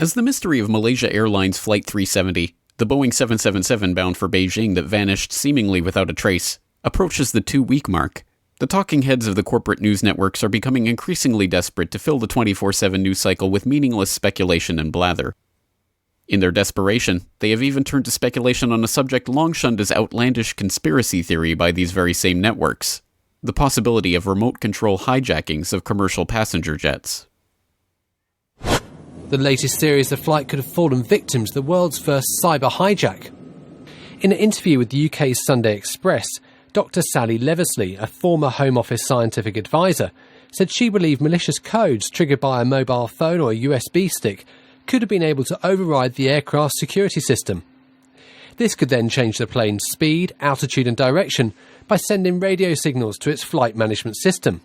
As the mystery of Malaysia Airlines Flight 370, the Boeing 777 bound for Beijing that vanished seemingly without a trace, approaches the 2-week mark, the talking heads of the corporate news networks are becoming increasingly desperate to fill the 24/7 news cycle with meaningless speculation and blather. In their desperation, they have even turned to speculation on a subject long shunned as outlandish conspiracy theory by these very same networks: the possibility of remote control hijackings of commercial passenger jets. The latest theory is the flight could have fallen victim to the world's first cyber hijack. In an interview with the UK's Sunday Express, Dr. Sally Leversley, a former Home Office scientific advisor, said she believed malicious codes triggered by a mobile phone or a USB stick could have been able to override the aircraft's security system. This could then change the plane's speed, altitude and direction by sending radio signals to its flight management system.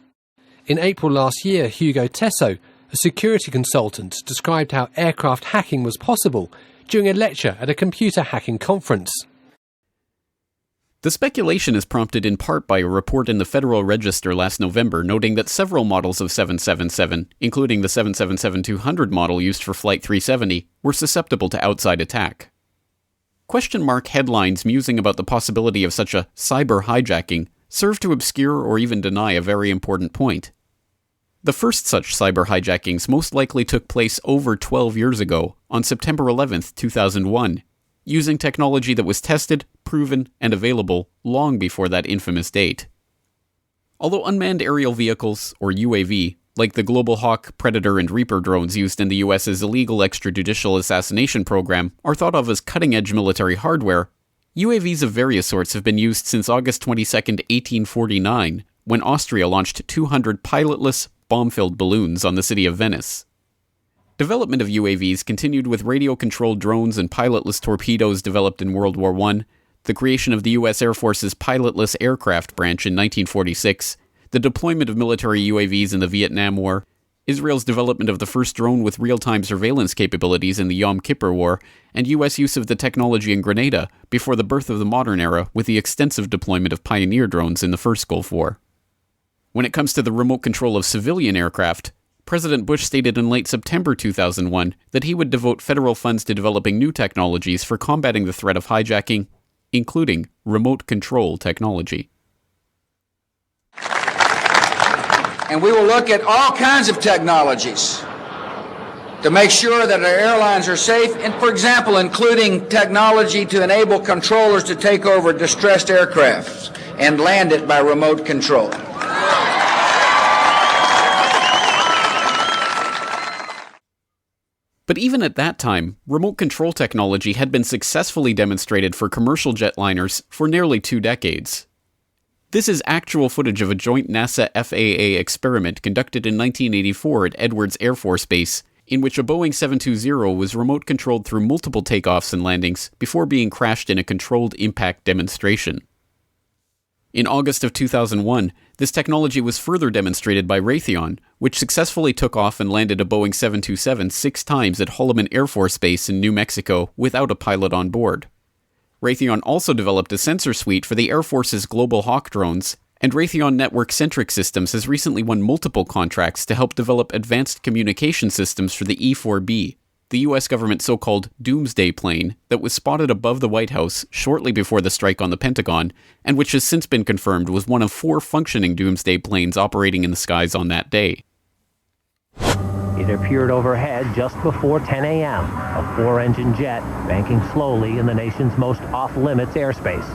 In April last year, Hugo Tesso, a security consultant, described how aircraft hacking was possible during a lecture at a computer hacking conference. The speculation is prompted in part by a report in the Federal Register last November noting that several models of 777, including the 777-200 model used for Flight 370, were susceptible to outside attack. Question mark headlines musing about the possibility of such a cyber hijacking serve to obscure or even deny a very important point. The first such cyber hijackings most likely took place over 12 years ago, on September 11, 2001, using technology that was tested, proven, and available long before that infamous date. Although unmanned aerial vehicles, or UAV, like the Global Hawk, Predator, and Reaper drones used in the US's illegal extrajudicial assassination program are thought of as cutting-edge military hardware, UAVs of various sorts have been used since August 22, 1849, when Austria launched 200 pilotless, bomb-filled balloons on the city of Venice. Development of UAVs continued with radio-controlled drones and pilotless torpedoes developed in World War I, the creation of the U.S. Air Force's pilotless aircraft branch in 1946, the deployment of military UAVs in the Vietnam War, Israel's development of the first drone with real-time surveillance capabilities in the Yom Kippur War, and U.S. use of the technology in Grenada before the birth of the modern era with the extensive deployment of Pioneer drones in the first Gulf War. When it comes to the remote control of civilian aircraft, President Bush stated in late September 2001 that he would devote federal funds to developing new technologies for combating the threat of hijacking, including remote control technology. And we will look at all kinds of technologies to make sure that our airlines are safe, and for example, including technology to enable controllers to take over distressed aircraft and land it by remote control. But even at that time, remote control technology had been successfully demonstrated for commercial jetliners for nearly 2 decades. This is actual footage of a joint NASA-FAA experiment conducted in 1984 at Edwards Air Force Base, in which a Boeing 720 was remote-controlled through multiple takeoffs and landings before being crashed in a controlled impact demonstration. In August of 2001, this technology was further demonstrated by Raytheon, which successfully took off and landed a Boeing 727 6 times at Holloman Air Force Base in New Mexico without a pilot on board. Raytheon also developed a sensor suite for the Air Force's Global Hawk drones, and Raytheon Network-Centric Systems has recently won multiple contracts to help develop advanced communication systems for the E-4B, the U.S. government's so-called doomsday plane that was spotted above the White House shortly before the strike on the Pentagon, and which has since been confirmed was one of 4 functioning doomsday planes operating in the skies on that day. It appeared overhead just before 10 a.m., a 4-engine jet banking slowly in the nation's most off-limits airspace,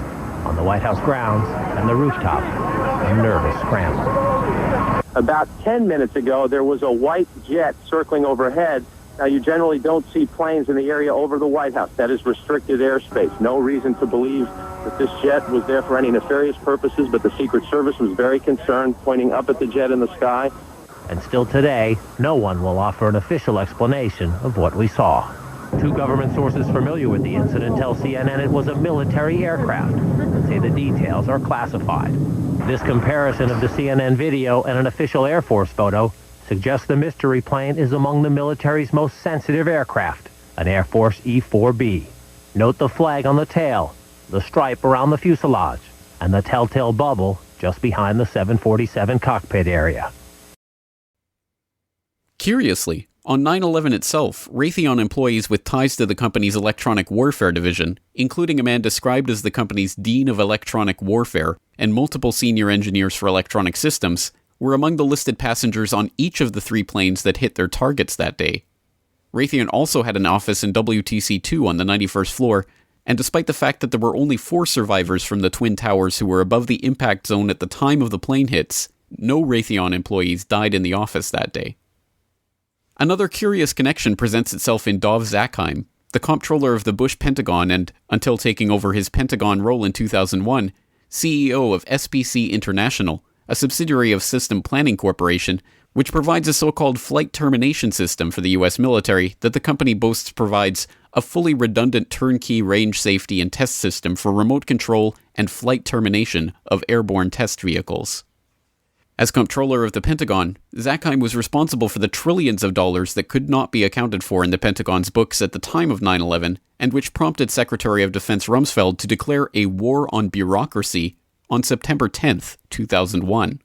on the White House grounds and the rooftop, a nervous scramble. About 10 minutes ago, there was a white jet circling overhead. Now, you generally don't see planes in the area over the White House. That is restricted airspace. No reason to believe that this jet was there for any nefarious purposes, but the Secret Service was very concerned, pointing up at the jet in the sky. And still today, no one will offer an official explanation of what we saw. 2 government sources familiar with the incident tell CNN it was a military aircraft and say the details are classified. This comparison of the CNN video and an official Air Force photo suggests the mystery plane is among the military's most sensitive aircraft, an Air Force E-4B. Note the flag on the tail, the stripe around the fuselage, and the telltale bubble just behind the 747 cockpit area. Curiously, on 9/11 itself, Raytheon employees with ties to the company's electronic warfare division, including a man described as the company's Dean of Electronic Warfare and multiple senior engineers for electronic systems, were among the listed passengers on each of the 3 planes that hit their targets that day. Raytheon also had an office in WTC-2 on the 91st floor, and despite the fact that there were only 4 survivors from the Twin Towers who were above the impact zone at the time of the plane hits, no Raytheon employees died in the office that day. Another curious connection presents itself in Dov Zakheim, the comptroller of the Bush Pentagon and, until taking over his Pentagon role in 2001, CEO of SPC International, a subsidiary of System Planning Corporation, which provides a so-called flight termination system for the U.S. military that the company boasts provides a fully redundant turnkey range safety and test system for remote control and flight termination of airborne test vehicles. As comptroller of the Pentagon, Zakheim was responsible for the trillions of dollars that could not be accounted for in the Pentagon's books at the time of 9/11, and which prompted Secretary of Defense Rumsfeld to declare a war on bureaucracy on September 10th, 2001.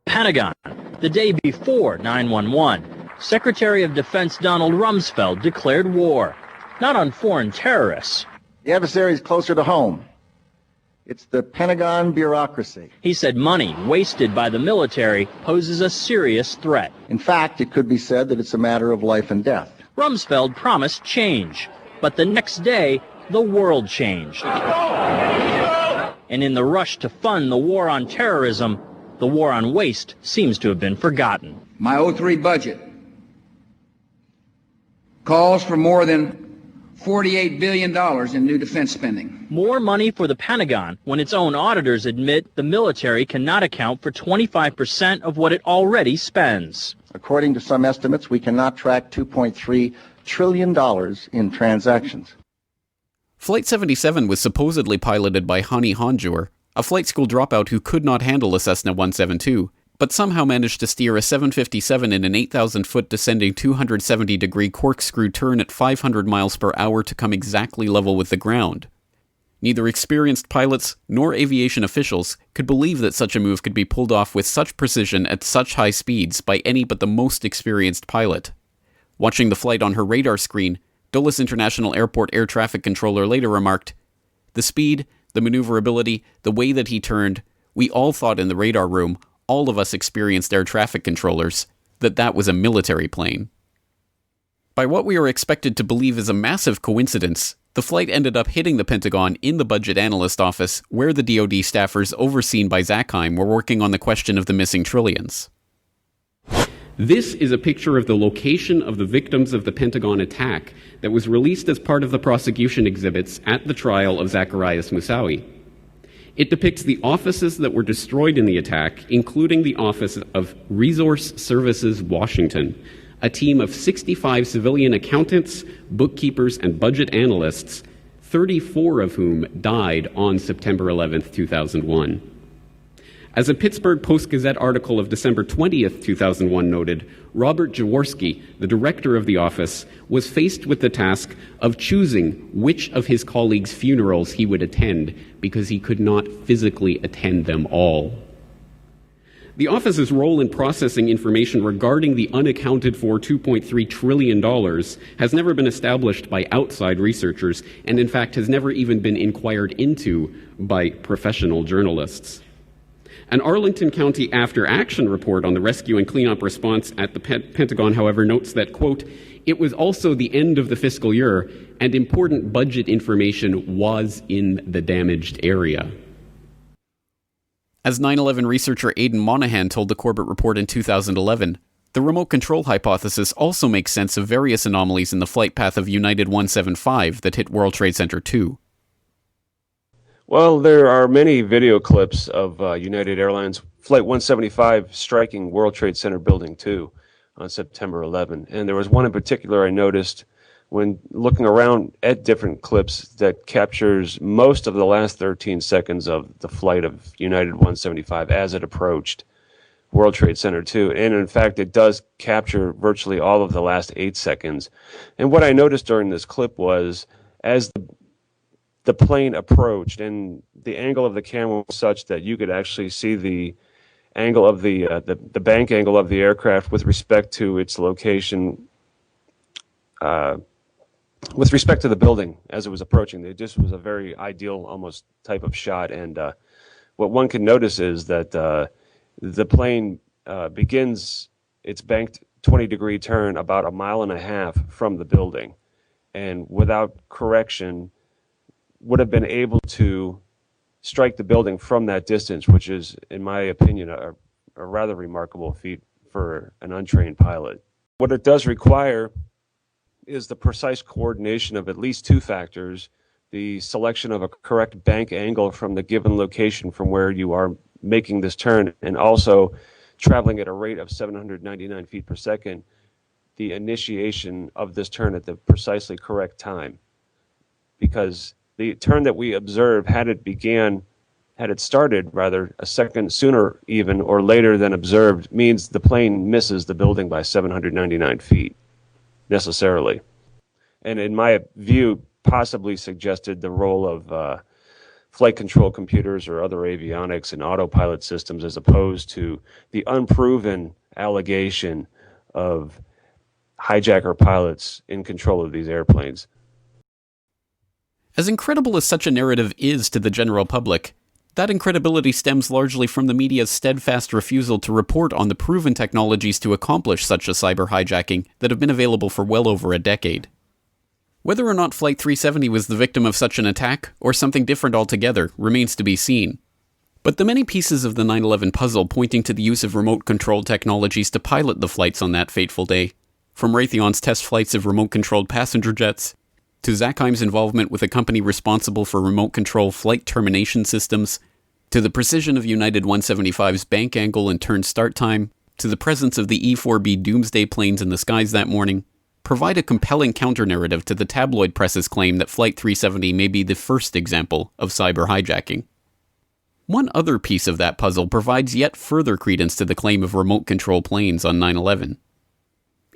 Pentagon, the day before 9/11, Secretary of Defense Donald Rumsfeld declared war, not on foreign terrorists. The adversary is closer to home. It's the Pentagon bureaucracy. He said money wasted by the military poses a serious threat. In fact, it could be said that it's a matter of life and death. Rumsfeld promised change, but the next day, the world changed. And in the rush to fund the war on terrorism, the war on waste seems to have been forgotten. My 03 budget calls for more than $48 billion in new defense spending. More money for the Pentagon when its own auditors admit the military cannot account for 25% of what it already spends. According to some estimates, we cannot track $2.3 trillion in transactions. Flight 77 was supposedly piloted by Hani Hanjour, a flight school dropout who could not handle a Cessna 172, but somehow managed to steer a 757 in an 8,000-foot descending 270-degree corkscrew turn at 500 miles per hour to come exactly level with the ground. Neither experienced pilots nor aviation officials could believe that such a move could be pulled off with such precision at such high speeds by any but the most experienced pilot. Watching the flight on her radar screen, Dulles International Airport air traffic controller later remarked, "The speed, the maneuverability, the way that he turned, we all thought in the radar room, all of us experienced air traffic controllers, that was a military plane." By what we are expected to believe is a massive coincidence, the flight ended up hitting the Pentagon in the budget analyst office, where the DoD staffers overseen by Zakheim were working on the question of the missing trillions. This is a picture of the location of the victims of the Pentagon attack that was released as part of the prosecution exhibits at the trial of Zacarias Moussaoui. It depicts the offices that were destroyed in the attack, including the office of Resource Services Washington, a team of 65 civilian accountants, bookkeepers, and budget analysts, 34 of whom died on September 11th, 2001. As a Pittsburgh Post-Gazette article of December 20th, 2001 noted, Robert Jaworski, the director of the office, was faced with the task of choosing which of his colleagues' funerals he would attend because he could not physically attend them all. The office's role in processing information regarding the unaccounted for $2.3 trillion has never been established by outside researchers and, in fact, has never even been inquired into by professional journalists. An Arlington County after-action report on the rescue and cleanup response at the Pentagon, however, notes that, quote, "It was also the end of the fiscal year, and important budget information was in the damaged area." As 9/11 researcher Aidan Monahan told the Corbett Report in 2011, the remote control hypothesis also makes sense of various anomalies in the flight path of United 175 that hit World Trade Center 2. Well, there are many video clips of United Airlines Flight 175 striking World Trade Center Building 2 on September 11. And there was one in particular I noticed when looking around at different clips that captures most of the last 13 seconds of the flight of United 175 as it approached World Trade Center 2. And in fact, it does capture virtually all of the last 8 seconds. And what I noticed during this clip was as the plane approached and the angle of the camera was such that you could actually see the angle of the bank angle of the aircraft with respect to its location, with respect to the building as it was approaching. It just was a very ideal, almost type of shot. And what one can notice is that the plane begins its banked 20-degree turn about 1.5 miles from the building, and without correction would have been able to strike the building from that distance, which is, in my opinion, a rather remarkable feat for an untrained pilot. What it does require is the precise coordination of at least two factors: the selection of a correct bank angle from the given location from where you are making this turn, and also traveling at a rate of 799 feet per second, the initiation of this turn at the precisely correct time. Because the turn that we observed, had it started rather a second sooner even or later than observed, means the plane misses the building by 799 feet necessarily. And in my view, possibly suggested the role of flight control computers or other avionics and autopilot systems, as opposed to the unproven allegation of hijacker pilots in control of these airplanes. As incredible as such a narrative is to the general public, that incredibility stems largely from the media's steadfast refusal to report on the proven technologies to accomplish such a cyber hijacking that have been available for well over a decade. Whether or not Flight 370 was the victim of such an attack, or something different altogether, remains to be seen. But the many pieces of the 9/11 puzzle pointing to the use of remote-controlled technologies to pilot the flights on that fateful day, from Raytheon's test flights of remote-controlled passenger jets, to Zakheim's involvement with a company responsible for remote-control flight termination systems, to the precision of United 175's bank angle and turn start time, to the presence of the E-4B doomsday planes in the skies that morning, provide a compelling counter-narrative to the tabloid press's claim that Flight 370 may be the first example of cyber hijacking. One other piece of that puzzle provides yet further credence to the claim of remote-control planes on 9/11.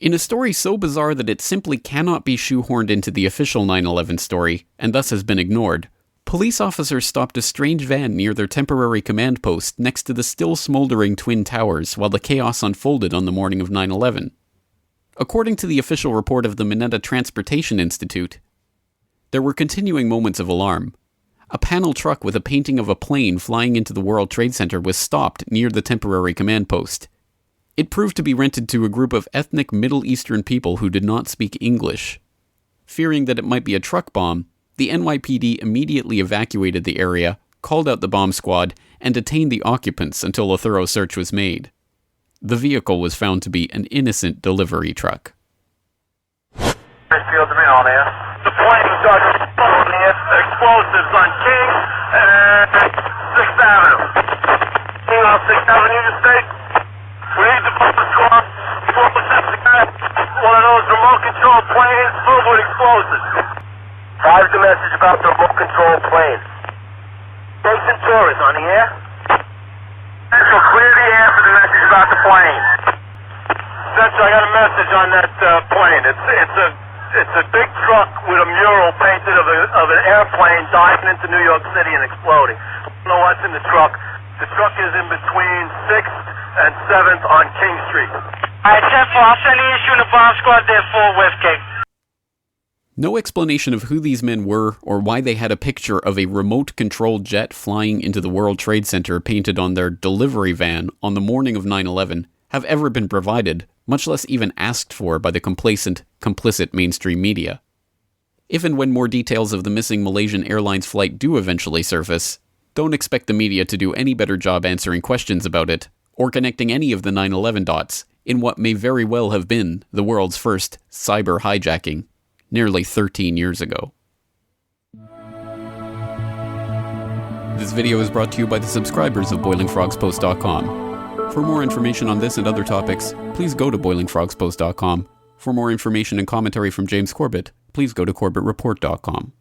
In a story so bizarre that it simply cannot be shoehorned into the official 9/11 story, and thus has been ignored, police officers stopped a strange van near their temporary command post next to the still smoldering Twin Towers while the chaos unfolded on the morning of 9/11. According to the official report of the Mineta Transportation Institute, there were continuing moments of alarm. A panel truck with a painting of a plane flying into the World Trade Center was stopped near the temporary command post. It proved to be rented to a group of ethnic Middle Eastern people who did not speak English. Fearing that it might be a truck bomb, the NYPD immediately evacuated the area, called out the bomb squad, and detained the occupants until a thorough search was made. The vehicle was found to be an innocent delivery truck. The plane was explosives on King and 6th Avenue. King on 6th Avenue, you say? We need the bomb squad. One of those remote control planes filled with explosives. Five the message about the remote control plane. Jason Torres on the air. Central, clear the air for the message about the plane. Central, I got a message on that plane. It's a big truck with a mural painted of an airplane diving into New York City and exploding. I don't know what's in the truck. The truck is in between 6th and 7th on King Street. Alright, 10-4, I'll send the issue in the bomb squad there for West King. No explanation of who these men were or why they had a picture of a remote-controlled jet flying into the World Trade Center painted on their delivery van on the morning of 9/11 have ever been provided, much less even asked for by the complacent, complicit mainstream media. If and when more details of the missing Malaysian Airlines flight do eventually surface, don't expect the media to do any better job answering questions about it, or connecting any of the 9/11 dots in what may very well have been the world's first cyber hijacking, nearly 13 years ago. This video is brought to you by the subscribers of BoilingFrogsPost.com. For more information on this and other topics, please go to BoilingFrogsPost.com. For more information and commentary from James Corbett, please go to CorbettReport.com.